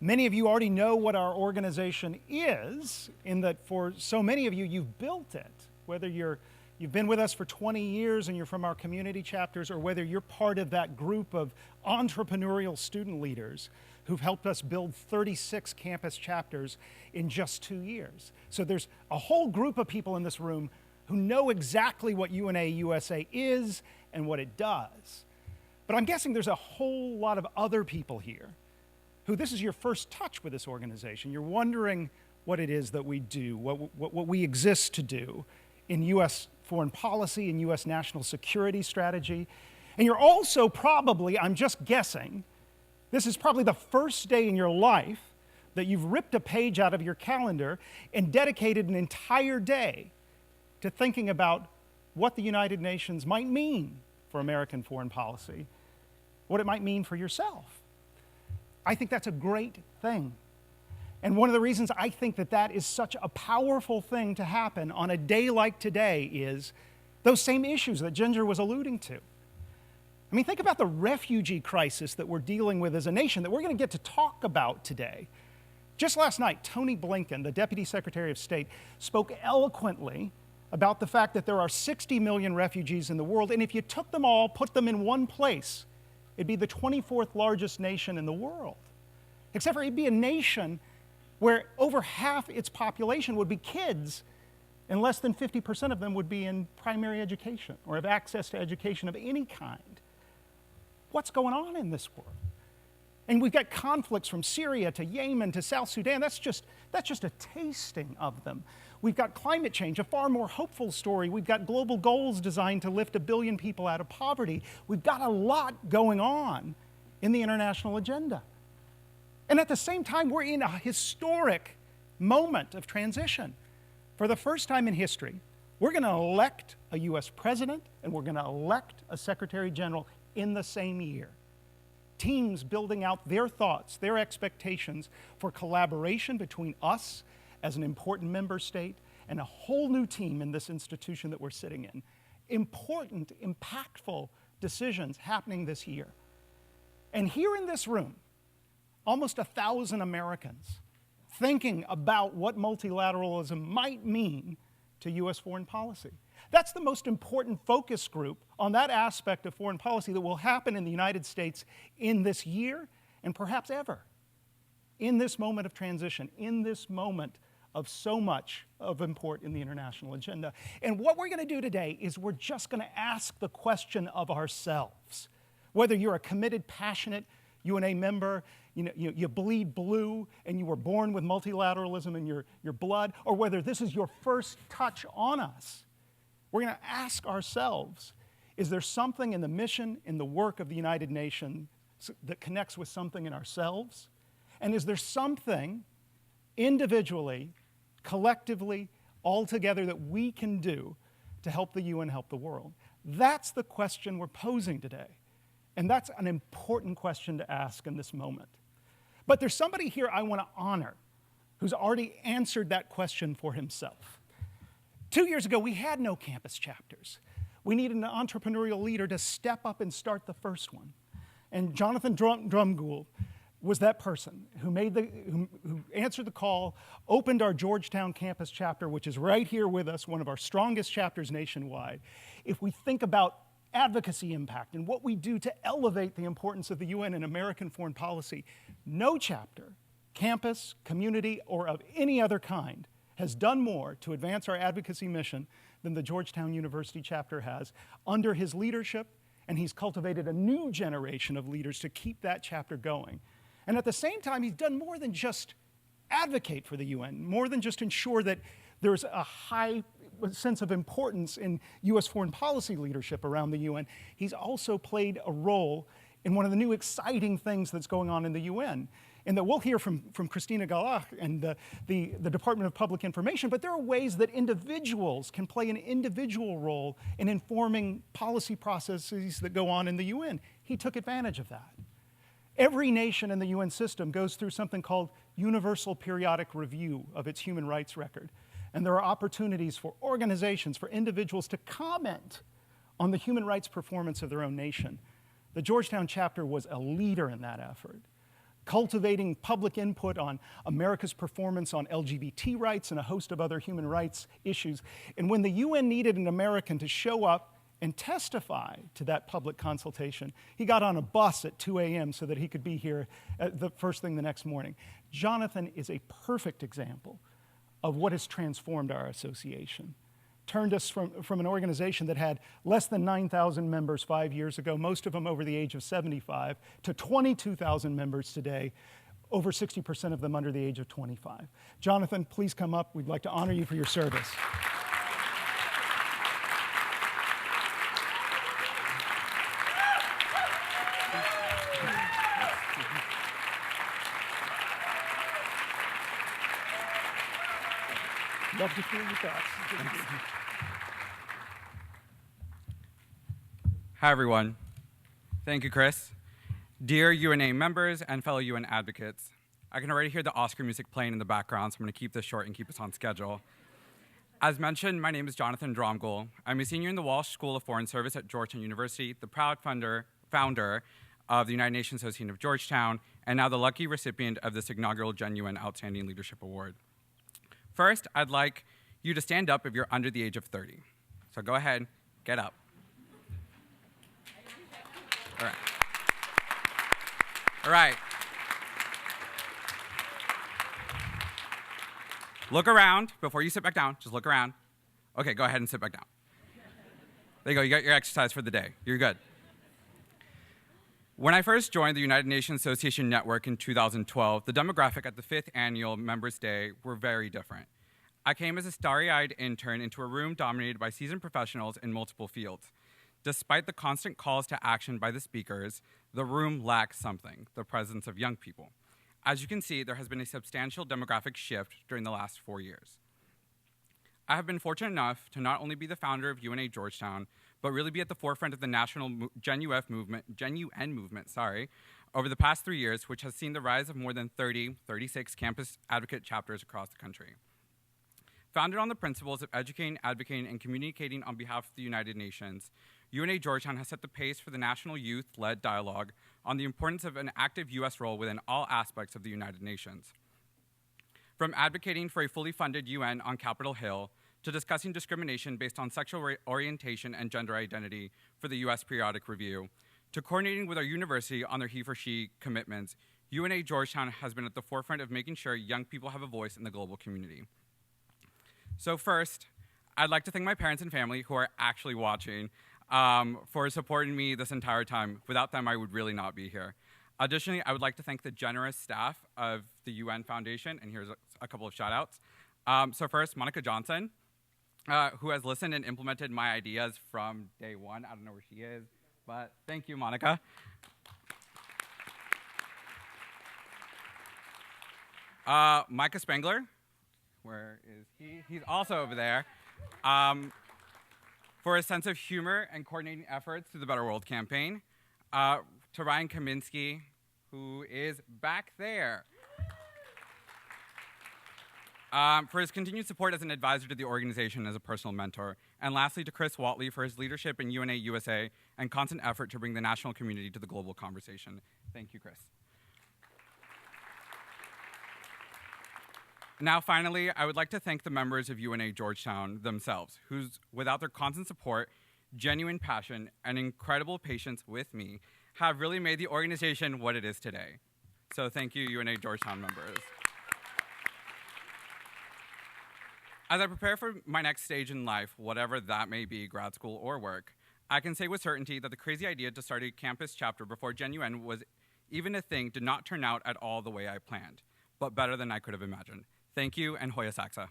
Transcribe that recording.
Many of you already know what our organization is, in that for so many of you, you've built it. Whether you've been with us for 20 years and you're from our community chapters, or whether you're part of that group of entrepreneurial student leaders who've helped us build 36 campus chapters in just 2 years. So there's a whole group of people in this room who know exactly what UNA USA is and what it does. But I'm guessing there's a whole lot of other people here who this is your first touch with this organization. You're wondering what it is that we do, what we exist to do in U.S. foreign policy and U.S. national security strategy. And you're also probably, I'm just guessing, this is probably the first day in your life that you've ripped a page out of your calendar and dedicated an entire day to thinking about what the United Nations might mean for American foreign policy, what it might mean for yourself. I think that's a great thing. And one of the reasons I think that that is such a powerful thing to happen on a day like today is those same issues that Ginger was alluding to. I mean, think about the refugee crisis that we're dealing with as a nation that we're going to get to talk about today. Just last night, Tony Blinken, the Deputy Secretary of State, spoke eloquently about the fact that there are 60 million refugees in the world, and if you took them all, put them in one place, it'd be the 24th largest nation in the world. Except for it'd be a nation where over half its population would be kids, and less than 50% of them would be in primary education or have access to education of any kind. What's going on in this world? And we've got conflicts from Syria to Yemen to South Sudan. That's just a tasting of them. We've got climate change, a far more hopeful story. We've got global goals designed to lift 1 billion people out of poverty. We've got a lot going on in the international agenda. And at the same time, we're in a historic moment of transition. For the first time in history, we're going to elect a U.S. president and we're going to elect a secretary general in the same year. Teams building out their thoughts, their expectations for collaboration between us as an important member state and a whole new team in this institution that we're sitting in. Important, impactful decisions happening this year. And here in this room, almost 1,000 Americans thinking about what multilateralism might mean to U.S. foreign policy. That's the most important focus group on that aspect of foreign policy that will happen in the United States in this year and perhaps ever. In this moment of transition, in this moment of so much of import in the international agenda. And what we're going to do today is we're just going to ask the question of ourselves. Whether you're a committed, passionate UNA member, you bleed blue and you were born with multilateralism in your blood, or whether this is your first touch on us, we're going to ask ourselves, is there something in the mission, in the work of the United Nations that connects with something in ourselves? And is there something individually, collectively, all together that we can do to help the UN help the world? That's the question we're posing today. And that's an important question to ask in this moment. But there's somebody here I want to honor who's already answered that question for himself. 2 years ago, we had no campus chapters. We needed an entrepreneurial leader to step up and start the first one. And Jonathan Dromgoole was that person who answered the call, opened our Georgetown campus chapter, which is right here with us, one of our strongest chapters nationwide. If we think about advocacy impact and what we do to elevate the importance of the UN in American foreign policy, no chapter, campus, community, or of any other kind has done more to advance our advocacy mission than the Georgetown University chapter has under his leadership, and he's cultivated a new generation of leaders to keep that chapter going. And at the same time, he's done more than just advocate for the UN, more than just ensure that there's a high sense of importance in U.S. foreign policy leadership around the UN. He's also played a role in one of the new exciting things that's going on in the UN. And that we'll hear from Christina Galach and the Department of Public Information, but there are ways that individuals can play an individual role in informing policy processes that go on in the UN. He took advantage of that. Every nation in the UN system goes through something called Universal Periodic Review of its human rights record. And there are opportunities for organizations, for individuals to comment on the human rights performance of their own nation. The Georgetown chapter was a leader in that effort. cultivating public input on America's performance on LGBT rights and a host of other human rights issues. And when the UN needed an American to show up and testify to that public consultation, he got on a bus at 2 a.m. so that he could be here the first thing the next morning. Jonathan is a perfect example of what has transformed our association. Turned us from an organization that had less than 9,000 members 5 years ago, most of them over the age of 75, to 22,000 members today, over 60% of them under the age of 25. Jonathan, please come up. We'd like to honor you for your service. Love to hear your thoughts. Hi, everyone. Thank you, Chris. Dear UNA members and fellow UN advocates, I can already hear the Oscar music playing in the background, so I'm going to keep this short and keep us on schedule. As mentioned, my name is Jonathan Dromgoole. I'm a senior in the Walsh School of Foreign Service at Georgetown University, the proud founder of the United Nations Association of Georgetown, and now the lucky recipient of this inaugural Genuine Outstanding Leadership Award. First, I'd like you to stand up if you're under the age of 30. So go ahead, get up. All right. All right. Look around before you sit back down. Just look around. Okay, go ahead and sit back down. There you go. You got your exercise for the day. You're good. When I first joined the United Nations Association Network in 2012, the demographic at the 5th Annual Members' Day were very different. I came as a starry-eyed intern into a room dominated by seasoned professionals in multiple fields. Despite the constant calls to action by the speakers, the room lacked something, the presence of young people. As you can see, there has been a substantial demographic shift during the last 4 years. I have been fortunate enough to not only be the founder of UNA Georgetown, but really be at the forefront of the national GenUN movement, over the past 3 years, which has seen the rise of more than 36 campus advocate chapters across the country. Founded on the principles of educating, advocating, and communicating on behalf of the United Nations, UNA Georgetown has set the pace for the national youth-led dialogue on the importance of an active U.S. role within all aspects of the United Nations. From advocating for a fully funded UN on Capitol Hill, to discussing discrimination based on sexual orientation and gender identity for the U.S. Periodic Review, to coordinating with our university on their he-for-she commitments, UNA Georgetown has been at the forefront of making sure young people have a voice in the global community. So first, I'd like to thank my parents and family who are actually watching for supporting me this entire time. Without them, I would really not be here. Additionally, I would like to thank the generous staff of the UN Foundation, and here's a couple of shout outs. So first, Monica Johnson, who has listened and implemented my ideas from day one. I don't know where she is, but thank you, Monica. Micah Spengler, where is he? He's also over there. For his sense of humor and coordinating efforts through the Better World campaign. To Ryan Kaminsky, who is back there. For his continued support as an advisor to the organization and as a personal mentor. And lastly, to Chris Whatley for his leadership in UNA USA and constant effort to bring the national community to the global conversation. Thank you, Chris. Now, finally, I would like to thank the members of UNA Georgetown themselves, whose, without their constant support, genuine passion, and incredible patience with me, have really made the organization what it is today. So thank you, UNA Georgetown members. As I prepare for my next stage in life, whatever that may be, grad school or work, I can say with certainty that the crazy idea to start a campus chapter before GenUN was even a thing did not turn out at all the way I planned, but better than I could have imagined. Thank you, and Hoya Saxa.